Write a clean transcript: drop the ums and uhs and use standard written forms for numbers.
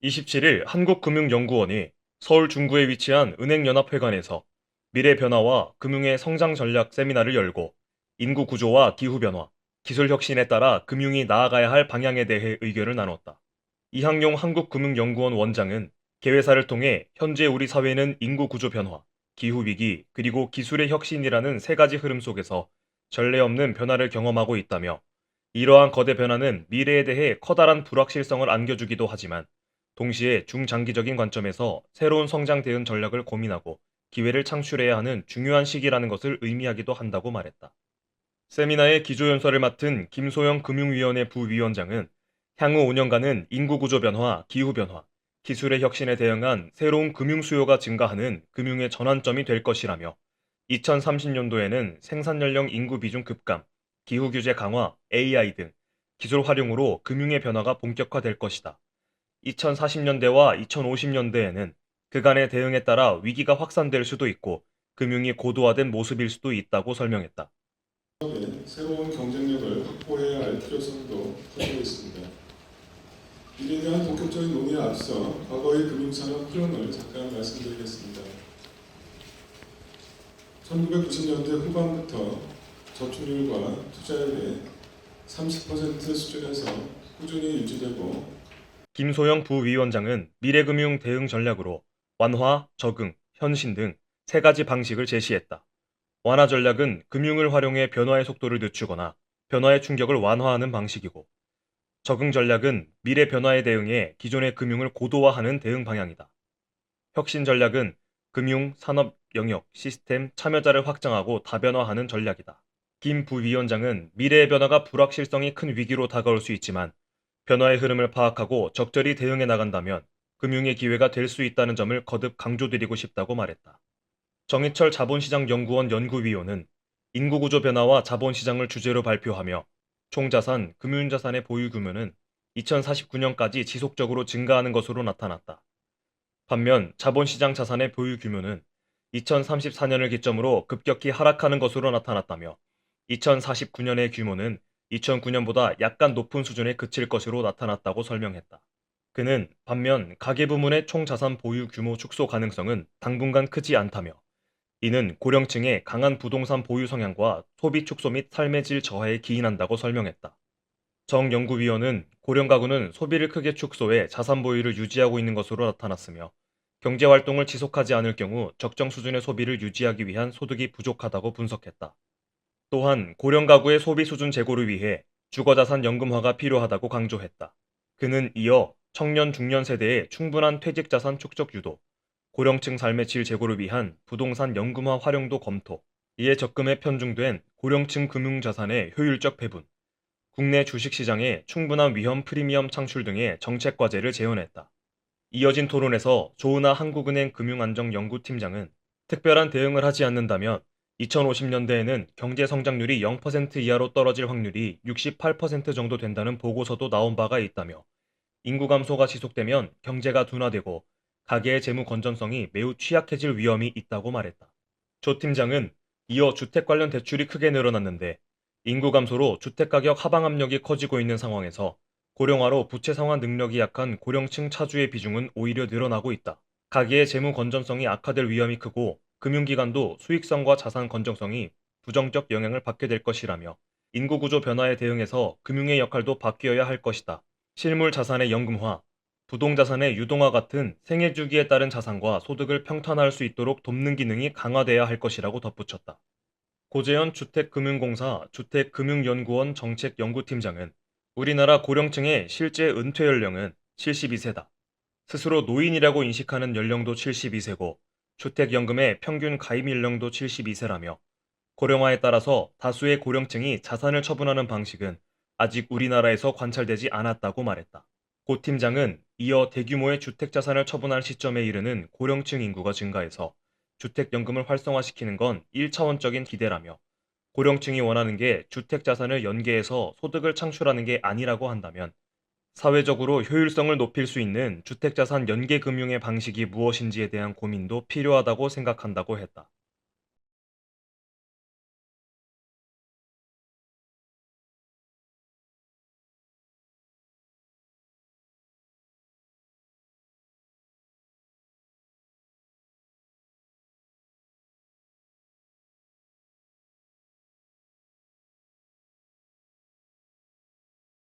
27일 한국금융연구원이 서울 중구에 위치한 은행연합회관에서 미래 변화와 금융의 성장 전략 세미나를 열고 인구 구조와 기후 변화, 기술 혁신에 따라 금융이 나아가야 할 방향에 대해 의견을 나눴다. 이항용 한국금융연구원 원장은 개회사를 통해 현재 우리 사회는 인구 구조 변화, 기후 위기, 그리고 기술의 혁신이라는 세 가지 흐름 속에서 전례 없는 변화를 경험하고 있다며 이러한 거대 변화는 미래에 대해 커다란 불확실성을 안겨주기도 하지만 동시에 중장기적인 관점에서 새로운 성장 대응 전략을 고민하고 기회를 창출해야 하는 중요한 시기라는 것을 의미하기도 한다고 말했다. 세미나의 기조연설을 맡은 김소영 금융위원회 부위원장은 향후 5년간은 인구구조 변화, 기후변화, 기술의 혁신에 대응한 새로운 금융 수요가 증가하는 금융의 전환점이 될 것이라며 2030년도에는 생산연령 인구 비중 급감, 기후규제 강화, AI 등 기술 활용으로 금융의 변화가 본격화될 것이다. 2040년대와 2050년대에는 그간의 대응에 따라 위기가 확산될 수도 있고 금융이 고도화된 모습일 수도 있다고 설명했다. 새로운 경쟁력을 확보해야 할 필요성도 커지고 있습니다. 이에 대한 본격적인 논의에 앞서 과거의 금융산업 흐름을 잠깐 말씀드리겠습니다. 1990년대 후반부터 저축률과 투자율이 30% 수준에서 꾸준히 유지되고 김소영 부위원장은 미래금융 대응 전략으로 완화, 적응, 현신 등 세 가지 방식을 제시했다. 완화 전략은 금융을 활용해 변화의 속도를 늦추거나 변화의 충격을 완화하는 방식이고, 적응 전략은 미래 변화에 대응해 기존의 금융을 고도화하는 대응 방향이다. 혁신 전략은 금융, 산업 영역, 시스템, 참여자를 확장하고 다변화하는 전략이다. 김 부위원장은 미래의 변화가 불확실성이 큰 위기로 다가올 수 있지만 변화의 흐름을 파악하고 적절히 대응해 나간다면 금융의 기회가 될 수 있다는 점을 거듭 강조드리고 싶다고 말했다. 정희철 자본시장연구원 연구위원은 인구구조 변화와 자본시장을 주제로 발표하며 총자산, 금융자산의 보유 규모는 2049년까지 지속적으로 증가하는 것으로 나타났다. 반면 자본시장 자산의 보유 규모는 2034년을 기점으로 급격히 하락하는 것으로 나타났다며 2049년의 규모는 2009년보다 약간 높은 수준에 그칠 것으로 나타났다고 설명했다. 그는 반면 가계부문의 총자산 보유 규모 축소 가능성은 당분간 크지 않다며 이는 고령층의 강한 부동산 보유 성향과 소비 축소 및 삶의 질 저하에 기인한다고 설명했다. 정 연구위원은 고령 가구는 소비를 크게 축소해 자산 보유를 유지하고 있는 것으로 나타났으며 경제 활동을 지속하지 않을 경우 적정 수준의 소비를 유지하기 위한 소득이 부족하다고 분석했다. 또한 고령 가구의 소비 수준 제고를 위해 주거자산 연금화가 필요하다고 강조했다. 그는 이어 청년 중년 세대의 충분한 퇴직자산 축적 유도, 고령층 삶의 질 제고를 위한 부동산 연금화 활용도 검토, 이에 적금에 편중된 고령층 금융자산의 효율적 배분, 국내 주식시장에 충분한 위험 프리미엄 창출 등의 정책 과제를 제언했다. 이어진 토론에서 조은하 한국은행 금융안정연구팀장은 특별한 대응을 하지 않는다면 2050년대에는 경제 성장률이 0% 이하로 떨어질 확률이 68% 정도 된다는 보고서도 나온 바가 있다며 인구 감소가 지속되면 경제가 둔화되고 가계의 재무 건전성이 매우 취약해질 위험이 있다고 말했다. 조 팀장은 이어 주택 관련 대출이 크게 늘어났는데 인구 감소로 주택가격 하방 압력이 커지고 있는 상황에서 고령화로 부채 상환 능력이 약한 고령층 차주의 비중은 오히려 늘어나고 있다. 가계의 재무 건전성이 악화될 위험이 크고 금융기관도 수익성과 자산 건전성이 부정적 영향을 받게 될 것이라며 인구 구조 변화에 대응해서 금융의 역할도 바뀌어야 할 것이다. 실물 자산의 연금화, 부동자산의 유동화 같은 생애 주기에 따른 자산과 소득을 평탄화할 수 있도록 돕는 기능이 강화돼야 할 것이라고 덧붙였다. 고재현 주택금융공사 주택금융연구원 정책연구팀장은 우리나라 고령층의 실제 은퇴 연령은 72세다. 스스로 노인이라고 인식하는 연령도 72세고 주택연금의 평균 가입 연령도 72세라며 고령화에 따라서 다수의 고령층이 자산을 처분하는 방식은 아직 우리나라에서 관찰되지 않았다고 말했다. 고 팀장은 이어 대규모의 주택자산을 처분할 시점에 이르는 고령층 인구가 증가해서 주택연금을 활성화시키는 건 1차원적인 기대라며 고령층이 원하는 게 주택자산을 연계해서 소득을 창출하는 게 아니라고 한다면 사회적으로 효율성을 높일 수 있는 주택자산 연계금융의 방식이 무엇인지에 대한 고민도 필요하다고 생각한다고 했다.